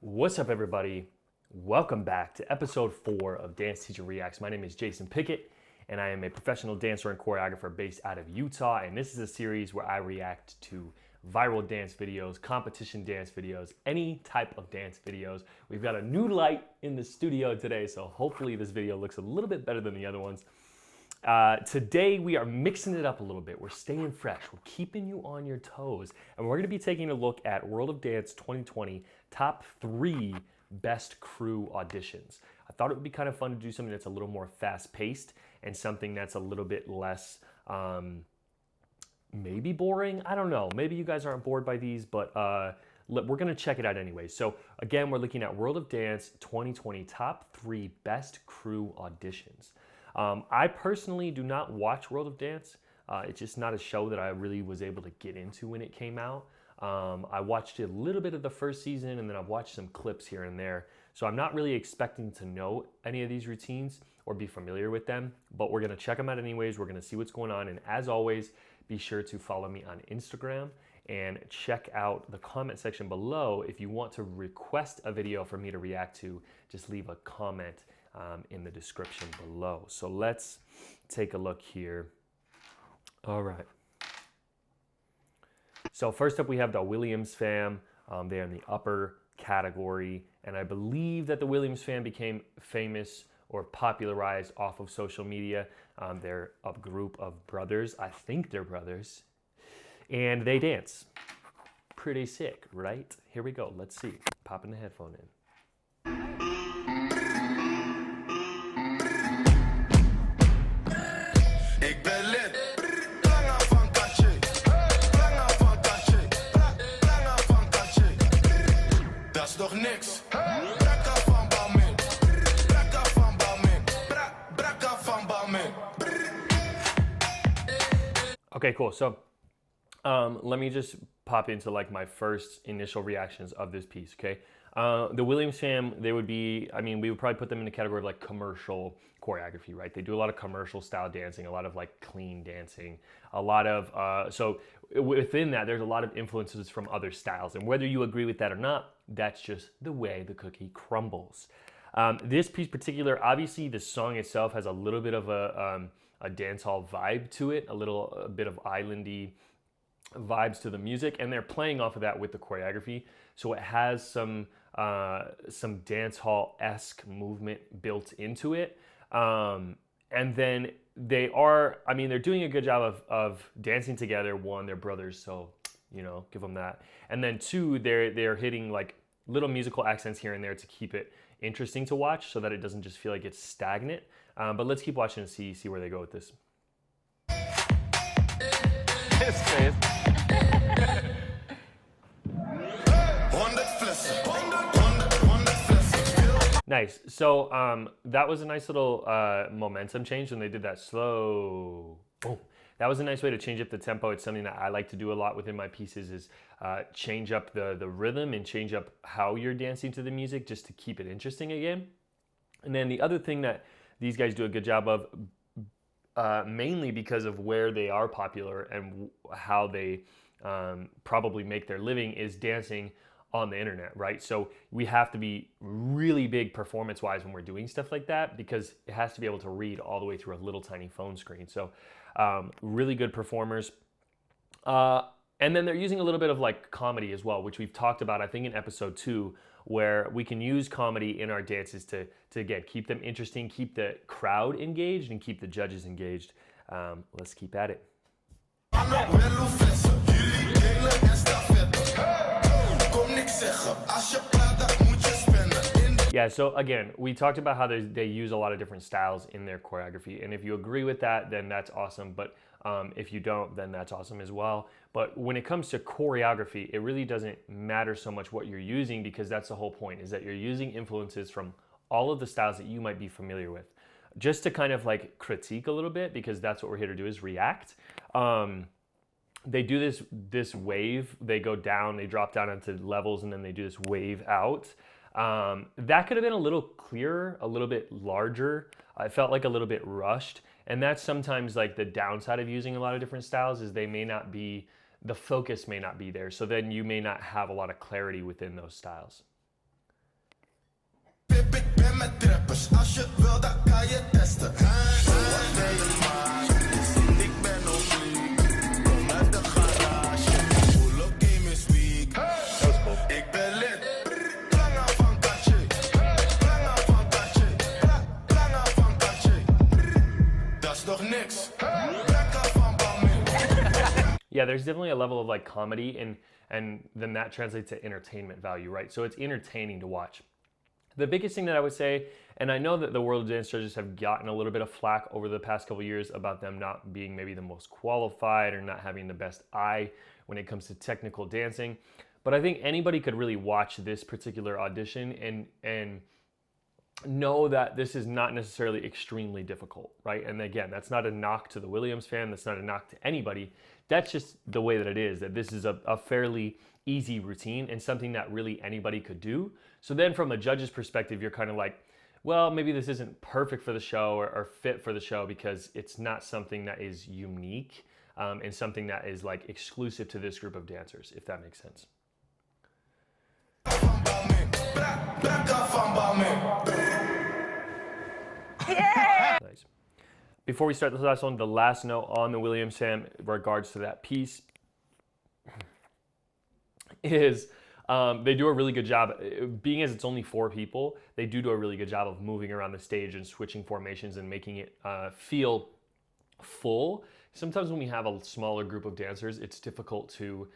What's up, everybody? Welcome back to episode 4 of Dance Teacher Reacts. My name is Jason Pickett, and I am a professional dancer and choreographer based out of Utah. And this is a series where I react to viral dance videos, competition dance videos, any type of dance videos. We've got a new light in the studio today, so hopefully this video looks a little bit better than the other ones. Today we are mixing it up a little bit. We're staying fresh. We're keeping you on your toes. And we're going to be taking a look at World of Dance 2020 top 3 best crew auditions. I thought it would be kind of fun to do something that's a little more fast-paced and something that's a little bit less maybe boring. I don't know. Maybe you guys aren't bored by these, but we're going to check it out anyway. So again, we're looking at World of Dance 2020 top 3 best crew auditions. I personally do not watch World of Dance. It's just not a show that I really was able to get into when it came out. I watched a little bit of the first season, and then I've watched some clips here and there. So I'm not really expecting to know any of these routines or be familiar with them, but we're gonna check them out anyways. We're gonna see what's going on. And as always, be sure to follow me on Instagram and check out the comment section below. If you want to request a video for me to react to, just leave a comment in the description below. So let's take a look here. All right. So first up, we have the Williams fam. They're in the upper category. And I believe that the Williams fam became famous or popularized off of social media. They're a group of brothers. I think they're brothers. And they dance. Pretty sick, right? Here we go. Let's see. Popping the headphone in. Okay, cool. So let me just pop into like my first initial reactions of this piece, okay? The Williams fam, they would be, I mean, we would probably put them in the category of like commercial choreography, right? They do a lot of commercial style dancing, a lot of like clean dancing, a lot of, so within that, there's a lot of influences from other styles. And whether you agree with that or not, that's just the way the cookie crumbles. This piece particular, obviously the song itself has a little bit of a dance hall vibe to it, a bit of islandy vibes to the music, and they're playing off of that with the choreography. So it has some dance hall-esque movement built into it. And then they are, I mean, they're doing a good job of dancing together. One, they're brothers, so, you know, give them that. And then two, they're hitting like little musical accents here and there to keep it interesting to watch so that it doesn't just feel like it's stagnant. But let's keep watching and see where they go with this. His face. Nice. So that was a nice little momentum change when they did that slow. Boom. That was a nice way to change up the tempo. It's something that I like to do a lot within my pieces is change up the rhythm and change up how you're dancing to the music just to keep it interesting again. And then the other thing that these guys do a good job of, mainly because of where they are popular and how they probably make their living, is dancing on the internet, right? So we have to be really big performance-wise when we're doing stuff like that because it has to be able to read all the way through a little tiny phone screen. So really good performers. And then they're using a little bit of like comedy as well, which we've talked about, I think in episode 2, where we can use comedy in our dances to again, keep them interesting, keep the crowd engaged, and keep the judges engaged. Let's keep at it. Yeah, so again, we talked about how they use a lot of different styles in their choreography, and if you agree with that, then that's awesome, but if you don't, then that's awesome as well. But when it comes to choreography, it really doesn't matter so much what you're using, because that's the whole point, is that you're using influences from all of the styles that you might be familiar with. Just to kind of like critique a little bit, because that's what we're here to do, is react. They do this wave, they go down, they drop down into levels, and then they do this wave out. That could have been a little clearer, a little bit larger. I felt like a little bit rushed. And that's sometimes like the downside of using a lot of different styles, is they may not be, the focus may not be there. So then you may not have a lot of clarity within those styles. Yeah, there's definitely a level of like comedy, and then that translates to entertainment value, right? So it's entertaining to watch. The biggest thing that I would say, and I know that the World of Dance judges have gotten a little bit of flack over the past couple years about them not being maybe the most qualified or not having the best eye when it comes to technical dancing. But I think anybody could really watch this particular audition and know that this is not necessarily extremely difficult, right? And again, that's not a knock to the Williams fan, that's not a knock to anybody. That's just the way that it is, that this is a fairly easy routine and something that really anybody could do. So then from a judge's perspective, you're kind of like, well, maybe this isn't perfect for the show or fit for the show because it's not something that is unique and something that is like exclusive to this group of dancers, if that makes sense. Yeah. Nice. Before we start this last one, the last note on the Williams Sam in regards to that piece is they do a really good job, being as it's only 4 people, they do a really good job of moving around the stage and switching formations and making it feel full. Sometimes when we have a smaller group of dancers, it's difficult to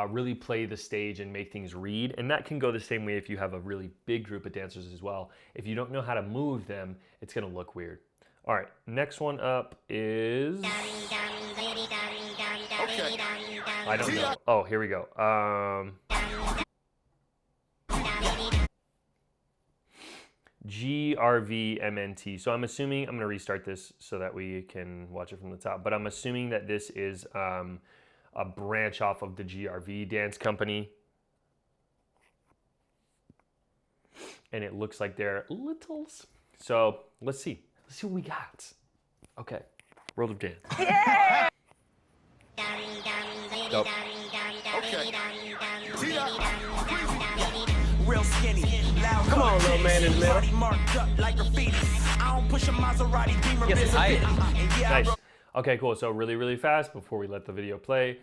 really play the stage and make things read. And that can go the same way if you have a really big group of dancers as well. If you don't know how to move them, it's gonna look weird. All right, next one up is... Okay. I don't know. Oh, here we go. GRVMNT. So I'm assuming, I'm going to restart this so that we can watch it from the top, but I'm assuming that this is a branch off of the GRV dance company. And it looks like they're littles. So let's see. Let's see what we got. Okay. World of Dance. Yeah! Dope. Okay. Real skinny, loud. Come on, little man in the middle. Yes, nice. Okay, cool. So really fast before we let the video play.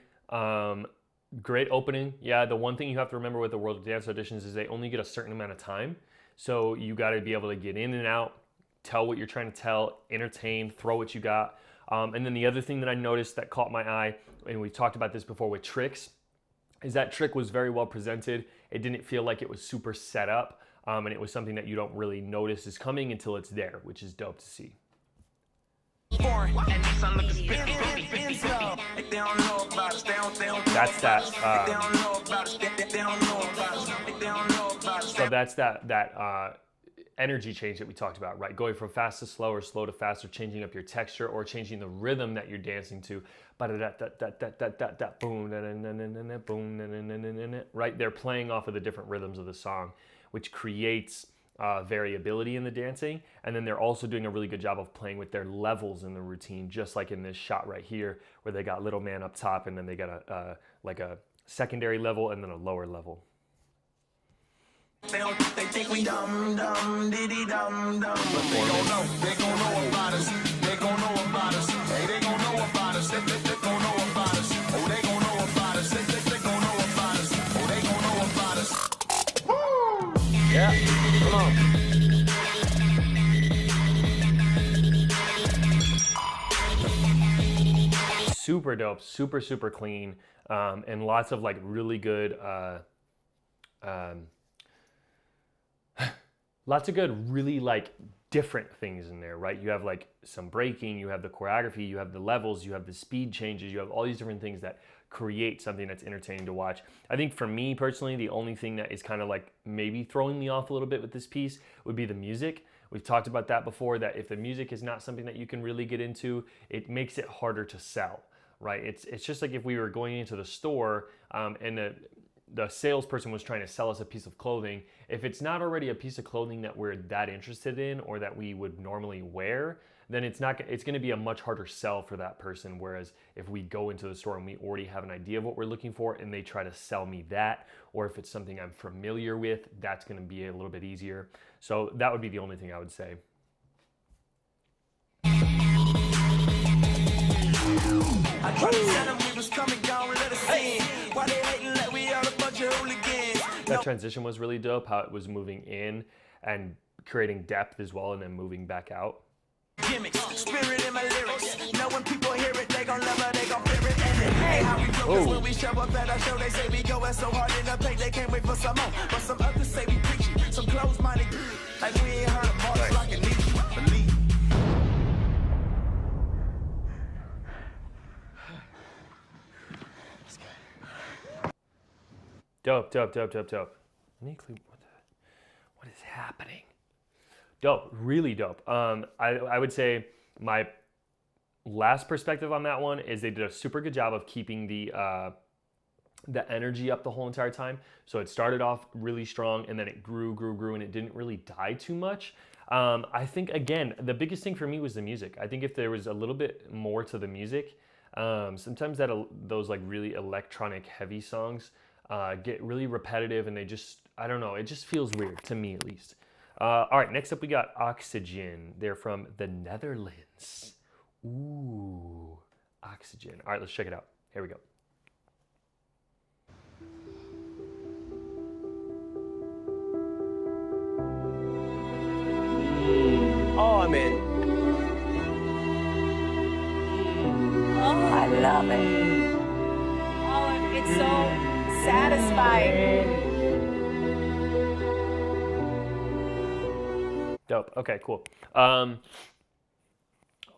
Great opening. Yeah, the one thing you have to remember with the World of Dance auditions is they only get a certain amount of time. So you got to be able to get in and out, tell what you're trying to tell, entertain, throw what you got. And then the other thing that I noticed that caught my eye, and we talked about this before with tricks, is that trick was very well presented. It didn't feel like it was super set up, and it was something that you don't really notice is coming until it's there, which is dope to see. That's that. So that's that energy change that we talked about, right? Going from fast to slow or slow to fast, or changing up your texture or changing the rhythm that you're dancing to. Right? They're playing off of the different rhythms of the song, which creates variability in the dancing. And then they're also doing a really good job of playing with their levels in the routine, just like in this shot right here, where they got little man up top and then they got like a secondary level and then a lower level. They think we dumb, diddy dumb. But they gon' know about us. They gon' know about us. Hey, they gon' know about us. They gon' know about us. Oh, they gon' know about us. They gon' know about us. Oh, they gon' know about us. Woo! Yeah, come on. Super dope, super clean, and lots of like really good lots of good, really like different things in there, right? You have like some breaking, you have the choreography, you have the levels, you have the speed changes, you have all these different things that create something that's entertaining to watch. I think for me personally, the only thing that is kind of like maybe throwing me off a little bit with this piece would be the music. We've talked about that before, that if the music is not something that you can really get into, it makes it harder to sell, right? It's just like if we were going into the store and the salesperson was trying to sell us a piece of clothing. If it's not already a piece of clothing that we're that interested in or that we would normally wear, then it's going to be a much harder sell for that person. Whereas if we go into the store and we already have an idea of what we're looking for and they try to sell me that, or if it's something I'm familiar with, that's going to be a little bit easier. So that would be the only thing I would say. I tried to tell them we was coming down, let us in. Why they hating like we are a bunch of hooligans? That transition was really dope, how it was moving in and creating depth as well, and then moving back out. Gimmicks, spirit in my lyrics. Know when people hear it, they gon' love it, they gon' fear it. And then, hey, how we progress when we show up at our show. They say we going so hard in the paint, they can't wait for some more. But some others say we preaching, some close-minded, like we ain't heard of March like a Nietzsche. Believe. Dope. What is happening? Dope, really dope. I would say my last perspective on that one is they did a super good job of keeping the energy up the whole entire time. So it started off really strong and then it grew, and it didn't really die too much. I think, again, the biggest thing for me was the music. I think if there was a little bit more to the music, sometimes those like really electronic heavy songs get really repetitive and they just, I don't know, it just feels weird to me at least. All right, next up we got Oxygen. They're from the Netherlands. Ooh, Oxygen. All right, let's check it out. Here we go. Oh, I'm in. Oh, I love it. Oh, it's so satisfying. Dope. Okay, cool.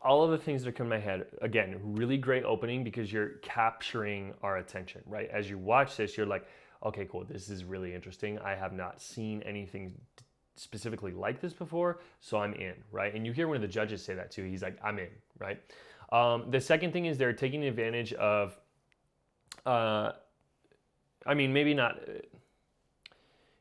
All of the things that come to my head, again, really great opening because you're capturing our attention, right? As you watch this, you're like, okay, cool, this is really interesting. I have not seen anything specifically like this before, so I'm in, right? And you hear one of the judges say that too. He's like, I'm in, right? The second thing is they're taking advantage of, I mean, maybe not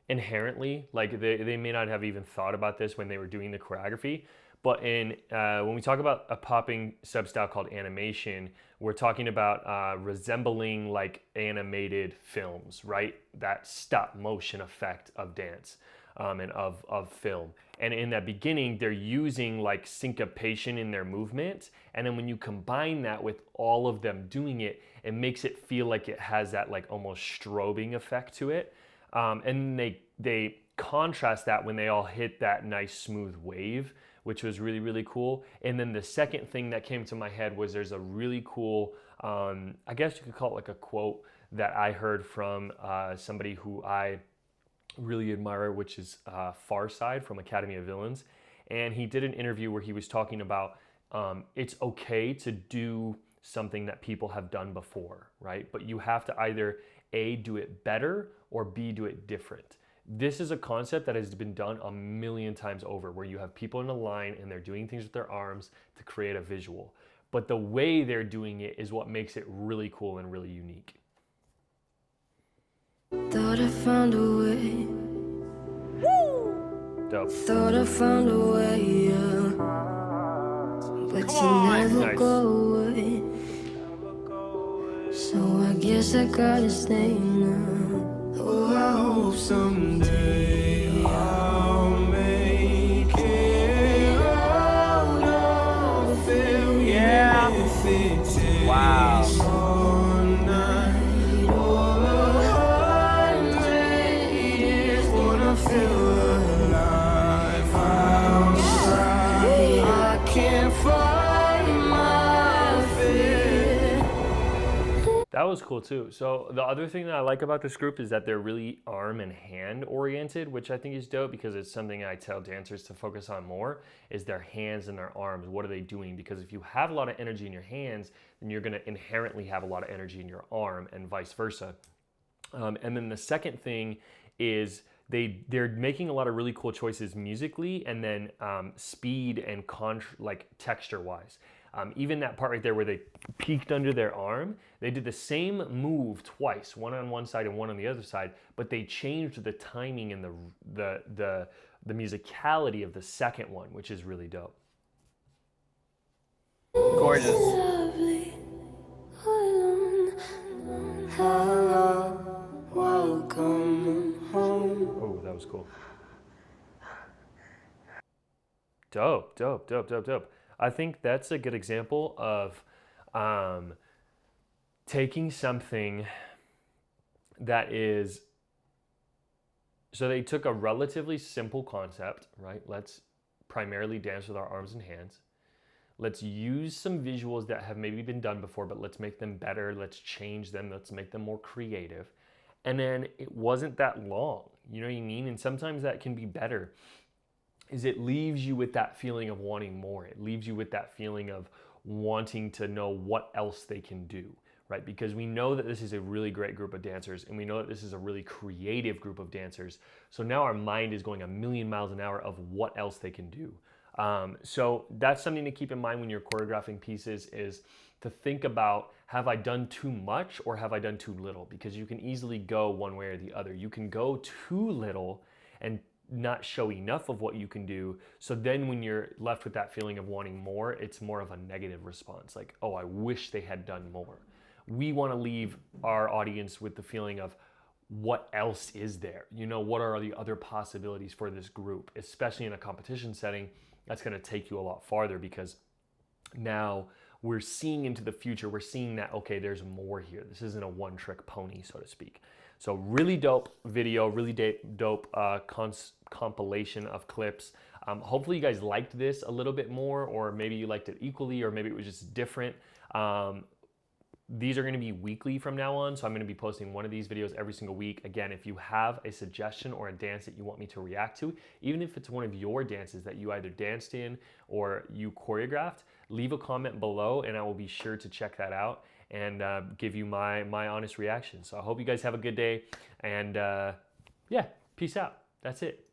inherently, like they may not have even thought about this when they were doing the choreography, but when we talk about a popping substyle called animation, we're talking about resembling like animated films, right? That stop motion effect of dance and of film. And in that beginning, they're using like syncopation in their movement. And then when you combine that with all of them doing it, it makes it feel like it has that like almost strobing effect to it. And they contrast that when they all hit that nice smooth wave, which was really, really cool. And then the second thing that came to my head was there's a really cool, I guess you could call it like a quote that I heard from somebody who I really admire, which is Far Side from Academy of Villains. And he did an interview where he was talking about it's okay to do something that people have done before, right? But you have to either A, do it better, or B, do it different. This is a concept that has been done a million times over, where you have people in a line and they're doing things with their arms to create a visual. But the way they're doing it is what makes it really cool and really unique. Thought I found a way. Woo! Dope. Thought I found a way, yeah. But you never Nice. go away. So I guess I gotta stay now. Oh, I hope someday I'll make it out of it. Yeah. If it takes Wow. all night or 100 years, wanna feel alive outside. I can't find my fear. That was cool too. So the other thing that I like about this group is that they're really arm and hand oriented, which I think is dope because it's something I tell dancers to focus on more, is their hands and their arms. What are they doing? Because if you have a lot of energy in your hands, then you're going to inherently have a lot of energy in your arm and vice versa. And then the second thing is they're making a lot of really cool choices musically, and then speed and like texture wise. Even that part right there where they peeked under their arm, they did the same move twice, one on one side and one on the other side, but they changed the timing and the musicality of the second one, which is really dope. Gorgeous. Lovely, alone. Hello, welcome home. Oh, that was cool. Dope, dope, dope, dope, dope. I think that's a good example of taking something that is, so they took a relatively simple concept, right? Let's primarily dance with our arms and hands. Let's use some visuals that have maybe been done before, but let's make them better. Let's change them. Let's make them more creative. And then it wasn't that long, you know what I mean? And sometimes that can be better, is it leaves you with that feeling of wanting more. It leaves you with that feeling of wanting to know what else they can do, right? Because we know that this is a really great group of dancers, and we know that this is a really creative group of dancers. So now our mind is going a million miles an hour of what else they can do. So that's something to keep in mind when you're choreographing pieces, is to think about, have I done too much or have I done too little? Because you can easily go one way or the other. You can go too little and not show enough of what you can do. So then when you're left with that feeling of wanting more, it's more of a negative response. Like, oh, I wish they had done more. We want to leave our audience with the feeling of, what else is there? You know, what are the other possibilities for this group? Especially in a competition setting, that's going to take you a lot farther, because now we're seeing into the future. We're seeing that, okay, there's more here. This isn't a one-trick pony, so to speak. So really dope video, really dope compilation of clips. Hopefully you guys liked this a little bit more, or maybe you liked it equally, or maybe it was just different. These are going to be weekly from now on, so I'm going to be posting one of these videos every single week. Again, if you have a suggestion or a dance that you want me to react to, even if it's one of your dances that you either danced in or you choreographed, leave a comment below and I will be sure to check that out and give you my honest reaction. So I hope you guys have a good day, and yeah, peace out. That's it.